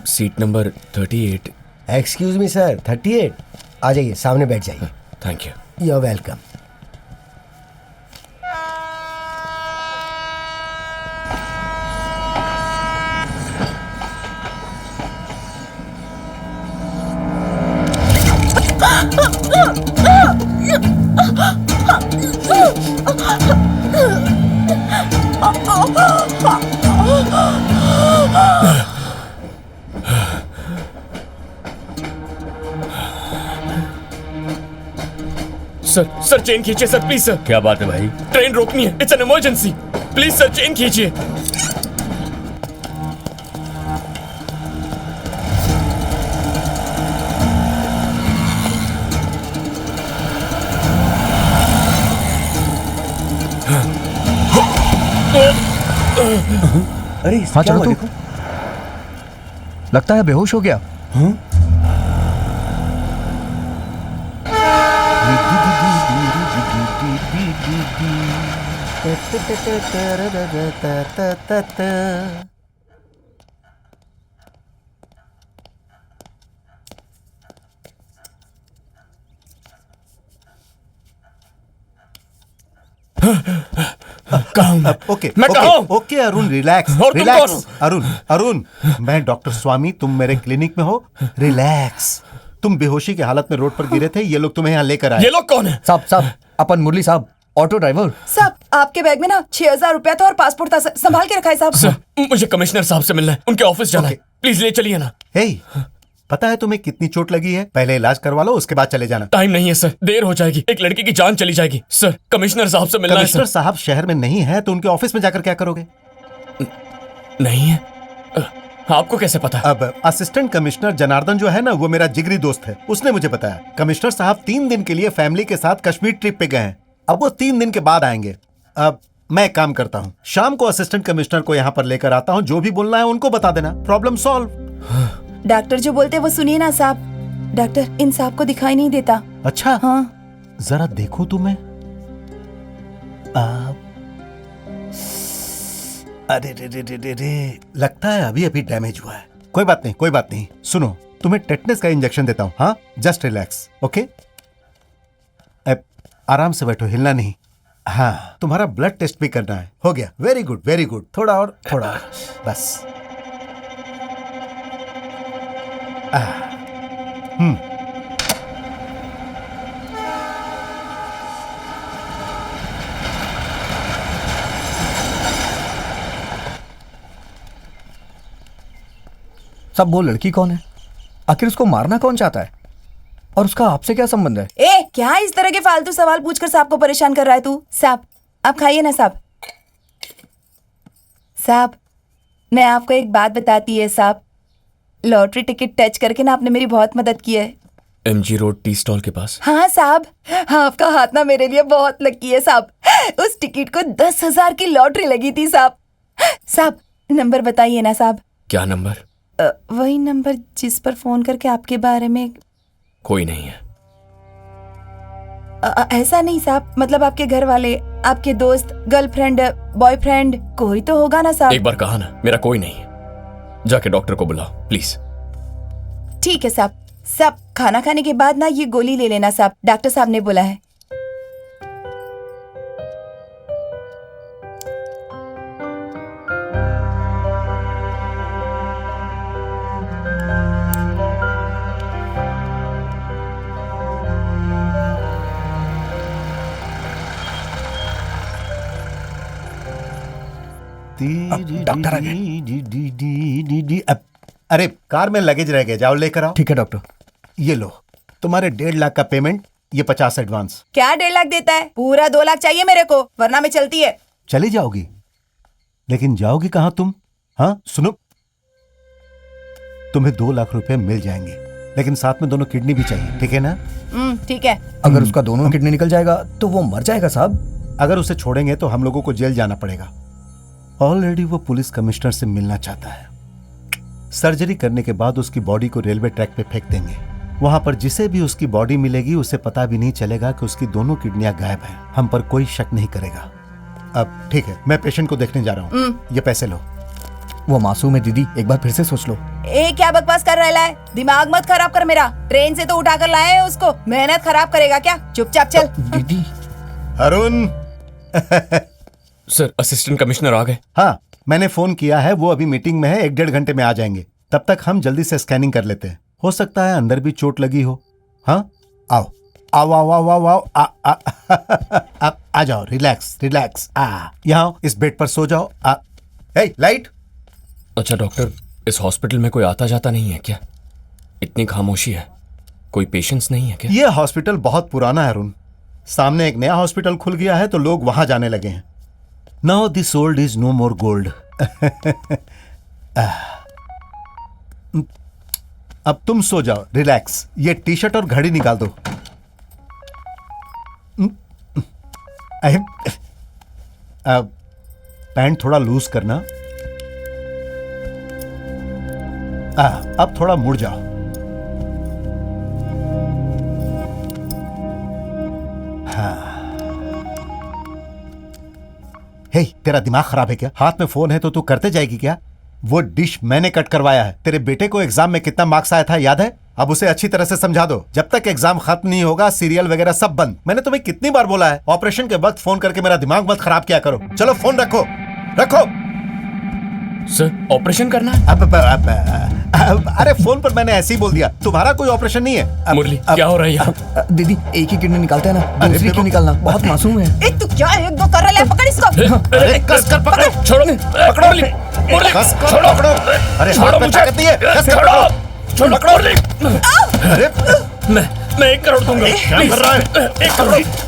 Seat number 38। Excuse me sir, 38। आ जाइए, सामने बैठ जाइए। Thank you. You are welcome. Sir chain खींचिए सर, प्लीज सर। क्या बात है भाई? ट्रेन रोकनी है, it's an emergency. Please sir chain खींचिए। अरे हाँ चलो तू, लगता है बेहोश हो गया। ओके मैं कहा हूं? ओके अरुण, रिलैक्स और तुम रिलैक्स। कौन हो? अरुण, मैं डॉक्टर स्वामी, तुम मेरे क्लिनिक में हो। रिलैक्स। तुम बेहोशी की हालत में रोड पर गिरे थे, ये लोग तुम्हें यहाँ लेकर आए। ये लोग कौन है? साहब अपन मुरली साहब, ऑटो ड्राइवर। साहब आपके बैग में ना 6,000 रुपया था और पासपोर्ट था, संभाल के रखा है साहब। सर मुझे कमिश्नर साहब से मिलना है, उनके ऑफिस जाना है। प्लीज ले चलिए ना। हे, पता है तुम्हें कितनी चोट लगी है? पहले इलाज करवा लो, उसके बाद चले जाना। टाइम नहीं है सर, देर हो जाएगी, एक लड़की की जान चली जाएगी। सर कमिश्नर साहब से मिलना है कमिश्नर सर। साहब शहर में नहीं है तो उनके ऑफिस में जाकर क्या करोगे? नहीं है? आपको कैसे पता? अब असिस्टेंट कमिश्नर जनार्दन जो है ना, वो मेरा जिगरी दोस्त है, उसने मुझे बताया। कमिश्नर साहब 3 दिन के लिए फैमिली के साथ कश्मीर ट्रिप पे गए हैं। अब वो 3 दिन के बाद आएंगे। अब मैं एक काम करता हूँ, शाम को असिस्टेंट कमिश्नर को यहाँ पर लेकर आता हूँ, जो भी बोलना है उनको बता देना, प्रॉब्लम सॉल्व। डॉक्टर जो बोलते वो सुनिए ना साहब। डॉक्टर इन साहब को दिखाई नहीं देता। अच्छा हाँ जरा देखो तुम्हें। अरे रे रे रे रे रे, लगता है अभी अभी डैमेज हुआ है। कोई बात नहीं, कोई बात नहीं। सुनो, तुम्हें टेटनस का इंजेक्शन देता हूँ। हाँ, जस्ट रिलैक्स, ओके? आराम से बैठो, हिलना नहीं। हाँ, तुम्हारा ब्लड टेस्ट भी करना है। हो गया, वेरी गुड वेरी गुड। थोड़ा और, थोड़ा और, बस। सब वो लड़की कौन है? आखिर उसको मारना कौन चाहता है? और उसका आपसे क्या संबंध है? ए क्या इस तरह के फालतू सवाल पूछकर साहब को परेशान कर रहा है तू? साहब आप खाइए ना साहब। साहब मैं आपको एक बात बताती है साहब, लॉटरी टिकट टच करके ना आपने मेरी बहुत मदद की है। MG रोड टी स्टॉल के पास। हाँ साहब, आपका हाथ ना मेरे लिए बहुत लकी है साहब। उस टिकट को 10,000 की लॉटरी लगी थी साहब। साहब नंबर बताइए ना साहब। क्या नंबर? वही नंबर जिस पर फोन करके आपके बारे में। कोई नहीं है। ऐसा नहीं साहब, मतलब आपके घर वाले, आपके दोस्त, गर्लफ्रेंड, बॉयफ्रेंड, कोई तो होगा ना साहब। एक बार कहा ना, मेरा कोई नहीं है। जाके डॉक्टर को बुलाओ प्लीज। ठीक है साहब। साहब खाना खाने के बाद ना ये गोली ले लेना साहब, डॉक्टर साहब ने बोला है। डॉक्टर आ गए। अरे कार में लगेज रह गए, जाओ लेकर आओ। ठीक है डॉक्टर। ये लो तुम्हारे 1.5 लाख का पेमेंट, ये 50 एडवांस। क्या 1.5 लाख देता है? पूरा 2 लाख चाहिए मेरे को, वरना मैं चलती है। चली जाओगी? लेकिन जाओगी कहाँ तुम? हाँ सुनो, तुम्हें 2 लाख रुपए मिल जाएंगे, लेकिन साथ में दोनों किडनी भी चाहिए, ठीक है ना? ठीक है। अगर उसका दोनों किडनी निकल जाएगा तो वो मर जाएगा साहब। अगर उसे छोड़ेंगे तो हम लोगों को जेल जाना पड़ेगा। ऑलरेडी वो पुलिस कमिश्नर से मिलना चाहता है। सर्जरी करने के बाद उसकी बॉडी को रेलवे ट्रैक पे फेंक देंगे। वहां पर जिसे भी उसकी बॉडी मिलेगी उसे पता भी नहीं चलेगा कि उसकी दोनों किडनियां गायब हैं। हम पर कोई शक नहीं करेगा। अब ठीक है, मैं पेशेंट को देखने जा रहा हूँ। ये पैसे लो। वो मासूम है दीदी, एक बार फिर से सोच लो। ए क्या बकवास कर रहा है? दिमाग मत खराब कर मेरा। ट्रेन से तो उठा कर लाए हैं उसको, मेहनत खराब करेगा क्या? चुपचाप चल। दीदी अरुण। सर असिस्टेंट कमिश्नर आ गए। हाँ, मैंने फोन किया है, वो अभी मीटिंग में है, 1-1.5 घंटे में आ जाएंगे। तब तक हम जल्दी से स्कैनिंग कर लेते हैं, हो सकता है अंदर भी चोट लगी हो। हाँ, आओ आओ आओ आओ आओ आओ आ जाओ, रिलैक्स रिलैक्स। यहाँ इस बेड पर सो जाओ। हे लाइट। अच्छा डॉक्टर, इस हॉस्पिटल में कोई आता जाता नहीं है क्या? इतनी खामोशी है, कोई पेशेंट्स नहीं है क्या? ये हॉस्पिटल बहुत पुराना है अरुण, सामने एक नया हॉस्पिटल खुल गया है तो लोग वहां जाने लगे हैं। Now this old is no more gold. अब तुम सो जाओ, रिलैक्स। ये टी शर्ट और घड़ी निकाल दो। अब पैंट थोड़ा लूज करना। अब थोड़ा मुड़ जाओ। हे, तेरा दिमाग खराब है क्या? हाथ में फोन है तो तू करते जाएगी क्या? वो डिश मैंने कट करवाया है। तेरे बेटे को एग्जाम में कितना मार्क्स आया था याद है? अब उसे अच्छी तरह से समझा दो। जब तक एग्जाम खत्म नहीं होगा सीरियल वगैरह सब बंद। मैंने तुम्हें कितनी बार बोला है, ऑपरेशन के वक्त फोन करके मेरा दिमाग मत खराब किया करो। चलो फोन रखो रखो। सर ऑपरेशन करना है? अब अरे फोन पर मैंने ऐसे ही बोल दिया, तुम्हारा कोई ऑपरेशन नहीं है। मुरली क्या हो रहा है यहाँ? दीदी एक ही किडनी निकालते हैं ना, दूसरी क्यों निकालना? बहुत मासूम है। ए तू क्या एक दो कर रहा है? पकड़ इसको। अरे कस कर पकड़ो। छोड़ो, पकड़ो मुरली, मुरली, कस कर छोड़ो, पकड़ो। अरे छोड़ो हाथ में मुझे। ताकत नहीं है, कस कर पकड़ो। छोड़ो, पकड़ो मुरली। अरे मैं 1 करोड़ दूंगा। क्या कर रहा है?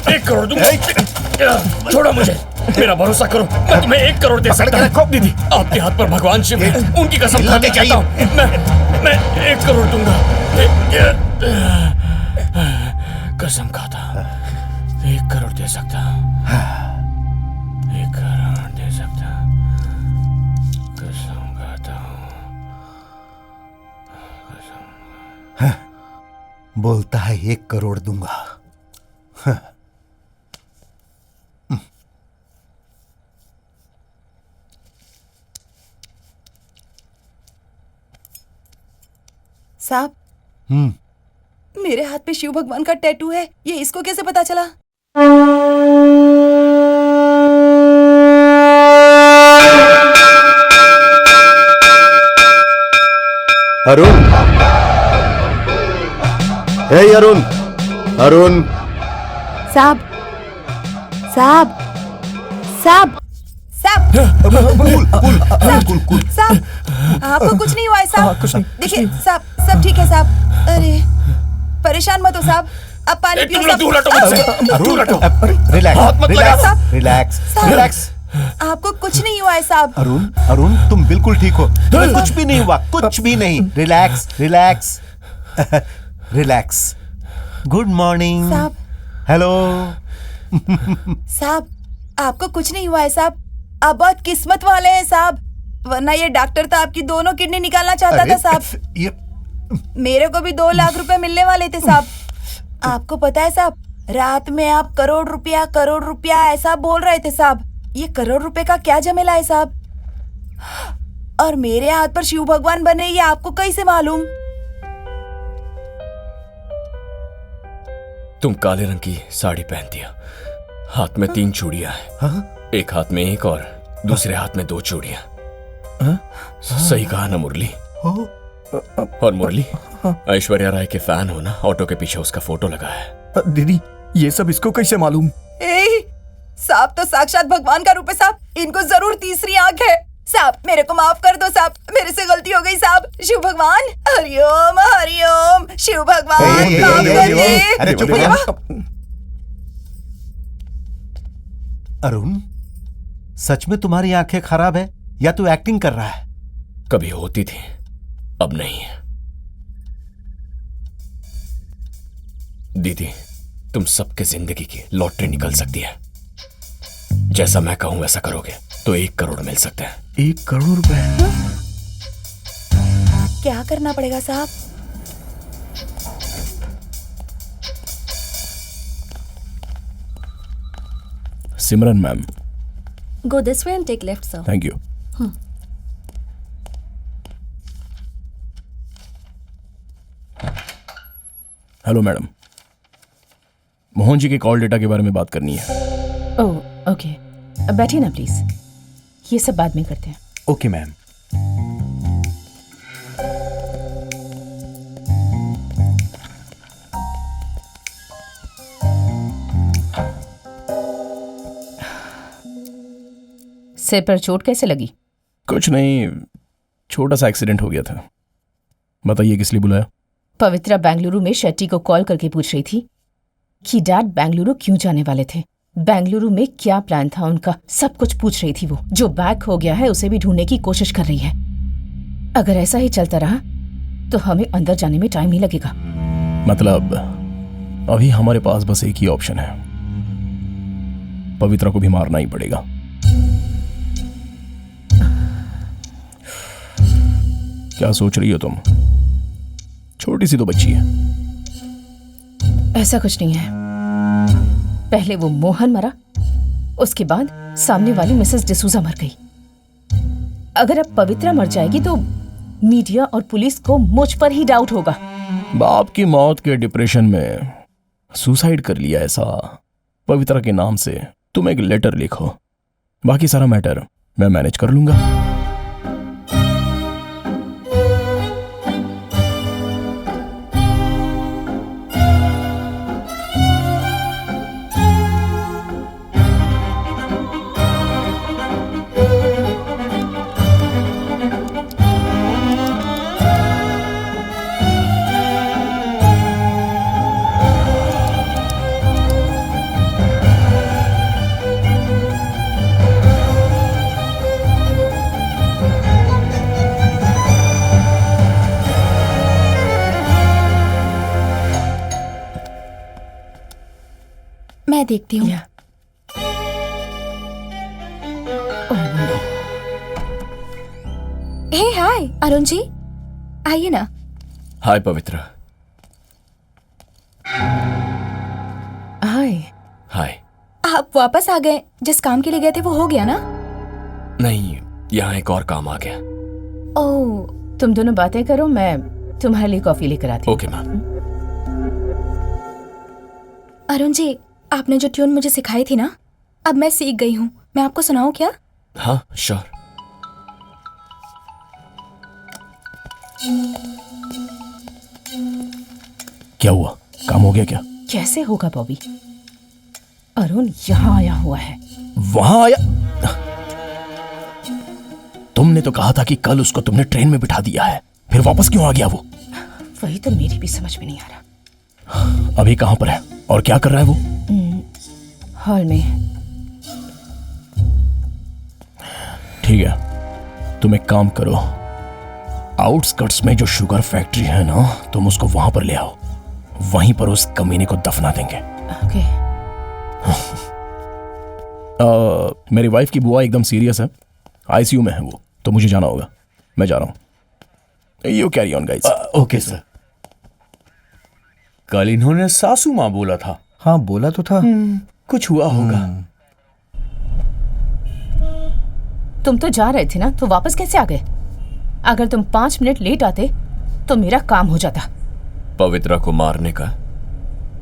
1 करोड़ दूंगा। छोड़ो मुझे, मेरा भरोसा करो, मैं तुम्हें 1 करोड़ दे सकता हूँ। दीदी आपके हाथ पर भगवान शिव है, उनकी कसम खाना चाहता हूँ। मैं 1 करोड़ दूंगा। कसम खाता हूँ, 1 करोड़ दे सकता हूँ। 1 करोड़ दे सकता हूँ, कसम खाता हूँ। बोलता है 1 करोड़ दूंगा। साहब, मेरे हाथ पे शिव भगवान का टैटू है, ये इसको कैसे पता चला? अरुण, हे अरुण, अरुण। साहब, साहब, साहब, साहब, कूल। साहब, आपको कुछ नहीं हुआ है साहब? कुछ नहीं, देखिए साहब, सब ठीक है साहब। अरे परेशान मत हो साहब, अब पानी पियो साहब। दूर हटो मुझसे, दूर हटो। रिलैक्स हाथ मत लगा साहब। रिलैक्स साहब। रिलैक्स। आपको कुछ नहीं हुआ है साहब? अरुण, अरुण तुम बिल्कुल ठीक हो, तुम्हें कुछ भी नहीं हुआ, कुछ भी नहीं। Relax relax relax. Good morning. साहब। हेलो। साहब, आपको कुछ नहीं हुआ है साहब? आप बहुत किस्मत वाले हैं साहब, वरना ये डॉक्टर तो आपकी दोनों किडनी निकालना चाहता था साहब। ये मेरे को भी 2 लाख रुपए मिलने वाले थे साहब। आपको पता है साहब, रात में आप करोड़ रुपया ऐसा बोल रहे थे साहब। ये करोड़ रुपए का क्या झमेला है साहब? और मेरे हाथ पर शिव भगवान बने, ये आपको कैसे मालूम? तुम काले रंग की साड़ी पहनती हो, हाथ में 3 चूड़ियां हैं। एक हाथ में 1 और दूसरे हाथ में 2 चूड़ियां। सही कहा ना मुरली? और मुरली, ऐश्वर्या राय के फैन हो ना? ऑटो के पीछे उसका फोटो लगा है। दीदी ये सब इसको कैसे मालूम? साहब तो साक्षात भगवान का रूप है साहब, इनको जरूर तीसरी आंख है। साहब मेरे को माफ कर दो साहब, मेरे से गलती हो गई साहब। शिव भगवान, हरिओम, शिव भगवान माफ कर दे। अरे चुप हो जा। अरुण, सच में तुम्हारी आंखें खराब है या तू एक्टिंग कर रहा है? कभी होती थी, अब नहीं। दीदी, तुम सबके जिंदगी की लॉटरी निकल सकती है। जैसा मैं कहूं वैसा करोगे तो 1 करोड़ मिल सकते हैं। 1 करोड़ रुपए? क्या करना पड़ेगा साहब? Simran ma'am, Go this way and take left, sir. Thank you. Hello madam, Mohan ji के कॉल डेटा के बारे में बात करनी है। ओह ओके, बैठिए ना प्लीज, ये सब बाद में करते हैं। Okay ma'am. सिर पर चोट कैसे लगी? कुछ नहीं, छोटा सा एक्सीडेंट हो गया था। बताइए किस लिए बुलाया? पवित्रा बेंगलुरु में शेट्टी को कॉल करके पूछ रही थी कि डैड बेंगलुरु क्यों जाने वाले थे, बेंगलुरु में क्या प्लान था उनका, सब कुछ पूछ रही थी। वो जो बैग खो गया है उसे भी ढूंढने की कोशिश कर रही है। अगर ऐसा ही चलता रहा तो हमें अंदर जाने में टाइम नहीं लगेगा। मतलब अभी हमारे पास बस एक ही ऑप्शन है, पवित्रा को भी मारना ही पड़ेगा। क्या सोच रही हो तुम? छोटी सी तो बच्ची है। ऐसा कुछ नहीं है। पहले वो मोहन मरा, उसके बाद सामने वाली मिसेस डिसूजा मर गई। अगर अब पवित्रा मर जाएगी तो मीडिया और पुलिस को मुझ पर ही डाउट होगा। बाप की मौत के डिप्रेशन में सुसाइड कर लिया ऐसा पवित्रा के नाम से तुम एक लेटर लिखो, बाकी सारा मैटर मैं मैनेज कर लूंगा। मैं देखती हूँ। हे हाय अरुण जी, आइए ना। हाय पवित्रा। हाय। हाय। आप वापस आ गए, जिस काम के लिए गए थे वो हो गया ना? नहीं, यहाँ एक और काम आ गया। ओह, तुम दोनों बातें करो, मैं तुम्हारे लिए कॉफी लेकर आती हूँ। Okay ma'am. अरुण जी, आपने जो ट्यून मुझे सिखाई थी ना, अब मैं सीख गई हूँ। मैं आपको सुनाऊँ क्या? हाँ श्योर। क्या हुआ? काम हो गया क्या? कैसे होगा बॉबी? अरुण यहाँ आया हुआ है। वहां आया? तुमने तो कहा था कि कल उसको तुमने ट्रेन में बिठा दिया है, फिर वापस क्यों आ गया वो? वही तो मेरी भी समझ में नहीं आ रहा। अभी कहां पर है और क्या कर रहा है वो? हॉल में। ठीक है, तुम एक काम करो, आउटस्कर्ट्स में जो शुगर फैक्ट्री है ना, तुम उसको वहां पर ले आओ, वहीं पर उस कमीने को दफना देंगे। ओके। मेरी वाइफ की बुआ एकदम सीरियस है, आईसीयू में है वो, तो मुझे जाना होगा। मैं जा रहा हूं। You carry on guys. Okay sir. कल इन्होंने सासू माँ बोला था। हाँ बोला तो था। कुछ हुआ होगा। तुम तो जा रहे थे ना, तो वापस कैसे आ गए? अगर तुम 5 मिनट लेट आते तो मेरा काम हो जाता। पवित्रा को मारने का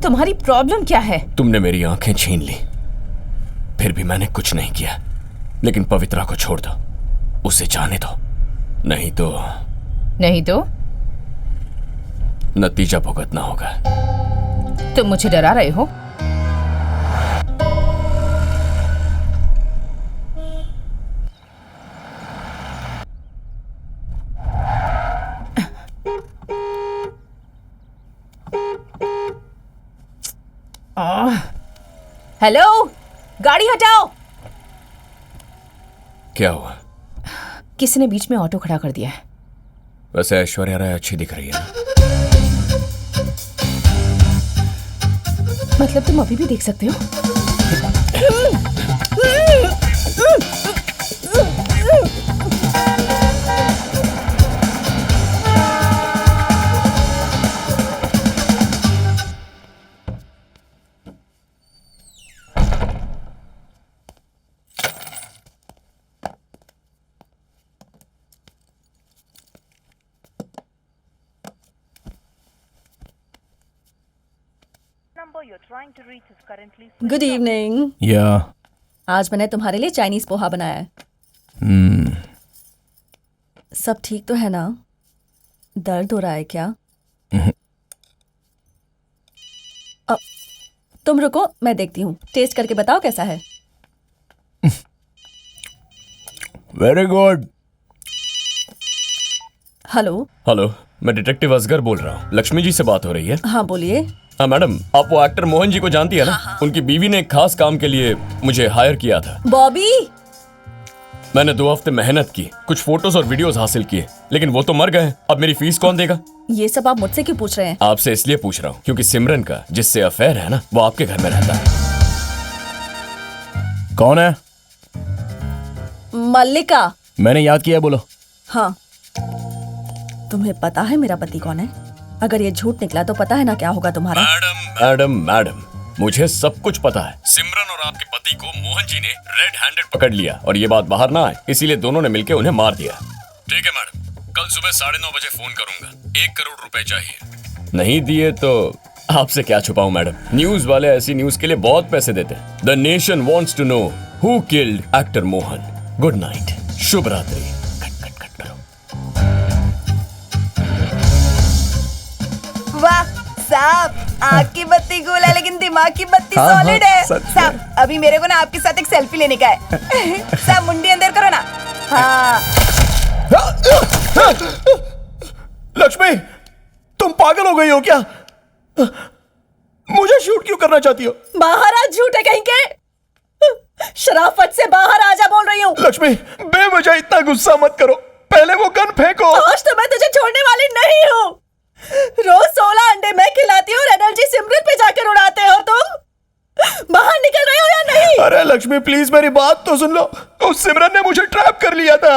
तुम्हारी प्रॉब्लम क्या है? तुमने मेरी आंखें छीन ली, फिर भी मैंने कुछ नहीं किया। लेकिन पवित्रा को छोड़ दो, उसे जाने दो, नहीं तो नतीजा भुगतना होगा। तुम मुझे डरा रहे हो? हेलो, गाड़ी हटाओ। क्या हुआ? किसी ने बीच में ऑटो खड़ा कर दिया है। वैसे ऐश्वर्या राय अच्छी दिख रही है ना? मतलब तुम अभी भी देख सकते हो? Good evening. या आज मैंने तुम्हारे लिए चाइनीज पोहा बनाया है। सब ठीक तो है ना? दर्द हो रहा है क्या? तुम रुको, मैं देखती हूँ। टेस्ट करके बताओ कैसा है। Very good. हेलो। हेलो, मैं डिटेक्टिव असगर बोल रहा हूँ। लक्ष्मी जी से बात हो रही है? हाँ बोलिए। हाँ मैडम, आप वो एक्टर मोहन जी को जानती है ना? हाँ। उनकी बीवी ने एक खास काम के लिए मुझे हायर किया था। बॉबी। मैंने 2 हफ्ते मेहनत की, कुछ फोटोज और वीडियोस हासिल किए, लेकिन वो तो मर गए। अब मेरी फीस कौन देगा? ये सब आप मुझसे क्यों पूछ रहे हैं? आपसे इसलिए पूछ रहा हूँ क्योंकि सिमरन का जिससे अफेयर है ना, वो आपके घर में रहता है। कौन है? मल्लिका। मैंने याद किया, बोलो। हाँ, तुम्हें पता है मेरा पति कौन है? अगर ये झूठ निकला तो पता है ना क्या होगा तुम्हारा। मैडम, मुझे सब कुछ पता है। सिमरन और आपके पति को मोहन जी ने रेड हैंडेड पकड़ लिया और ये बात बाहर ना आए, इसीलिए दोनों ने मिलकर उन्हें मार दिया। ठीक है मैडम, कल सुबह 9:30 बजे फोन करूंगा। 1 करोड़ रुपए चाहिए। नहीं दिए तो आपसे क्या छुपाऊं मैडम, न्यूज वाले ऐसी न्यूज के लिए बहुत पैसे देते हैं। The nation wants to know who killed actor Mohan. Good night, शुभ रात्रि। कट करो। वाह साहब, आँख की बत्ती गोल है लेकिन दिमाग की बत्ती हाँ, सॉलिड है। सच में। साहब अभी मेरे को ना आपके साथ एक सेल्फी लेने का है। साहब मुंडी अंदर करो ना। हाँ लक्ष्मी, तुम पागल हो गई हो क्या? मुझे शूट क्यों करना चाहती हो? बाहर आ झूठे कहीं के। शराफत से बाहर आ जा बोल रही हूँ। लक्ष्मी, बेवजह इतना गुस्सा मत करो। पहले वो गन फेंको। आज तो मैं तुझे छोड़ने वाली नहीं हूँ। रोज 16 अंडे मैं खिलाती हूँ और एनर्जी सिमरन पे जाकर उड़ाते हो तुम। बाहर निकल रहे हो या नहीं? अरे लक्ष्मी प्लीज मेरी बात तो सुन लो। उस सिमरन ने मुझे ट्रैप कर लिया था।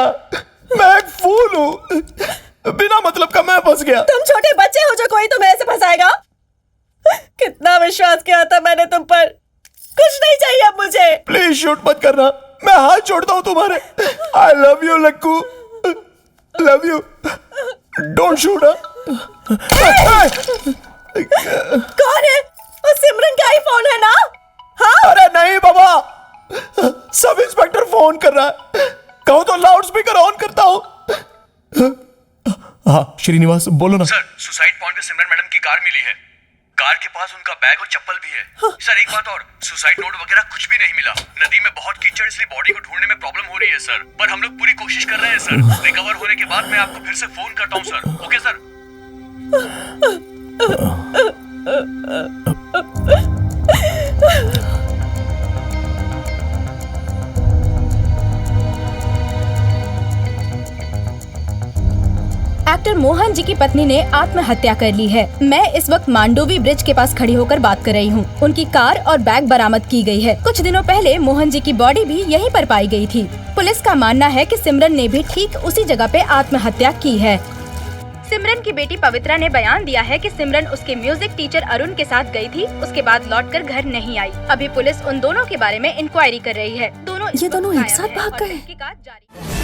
मैं एक फूल हूँ, बिना मतलब का मैं फंस गया। तुम छोटे बच्चे हो जो कोई तुम्हें ऐसे फंसाएगा? कितना विश्वास किया था मैंने तुम पर। कुछ नहीं चाहिए अब मुझे। प्लीज शूट मत करना, मैं हाथ छोड़ता हूँ तुम्हारे। I love you Lakku, love you. Don't shoot. कौन है? वो सिमरन का ही फोन है ना? हाँ? अरे नहीं बाबा, सब इंस्पेक्टर फोन कर रहा है। कहूँ तो लाउड स्पीकर ऑन करता हूँ। हाँ श्रीनिवास बोलो ना। सर, सुसाइड पॉइंट पे सिमरन मैडम की कार मिली है। कार के पास उनका बैग और चप्पल भी है। हाँ। सर एक बात और, सुसाइड नोट वगैरह कुछ भी नहीं मिला। नदी में बहुत कीचड़, इसलिए बॉडी को ढूंढने में प्रॉब्लम हो रही है सर। पर हम लोग पूरी कोशिश कर रहे हैं सर। रिकवर होने के बाद मैं आपको फिर से फोन करता हूँ sir. Okay sir. Actor Mohan ji की पत्नी ने आत्महत्या कर ली है। मैं इस वक्त मांडोवी ब्रिज के पास खड़ी होकर बात कर रही हूँ। उनकी कार और बैग बरामद की गई है। कुछ दिनों पहले मोहन जी की बॉडी भी यहीं पर पाई गई थी। पुलिस का मानना है कि सिमरन ने भी ठीक उसी जगह पे आत्महत्या की है। सिमरन की बेटी पवित्रा ने बयान दिया है कि सिमरन उसके म्यूजिक टीचर अरुण के साथ गई थी। उसके बाद लौटकर घर नहीं आई। अभी पुलिस उन दोनों के बारे में इंक्वायरी कर रही है। ये दोनों एक साथ भाग गए?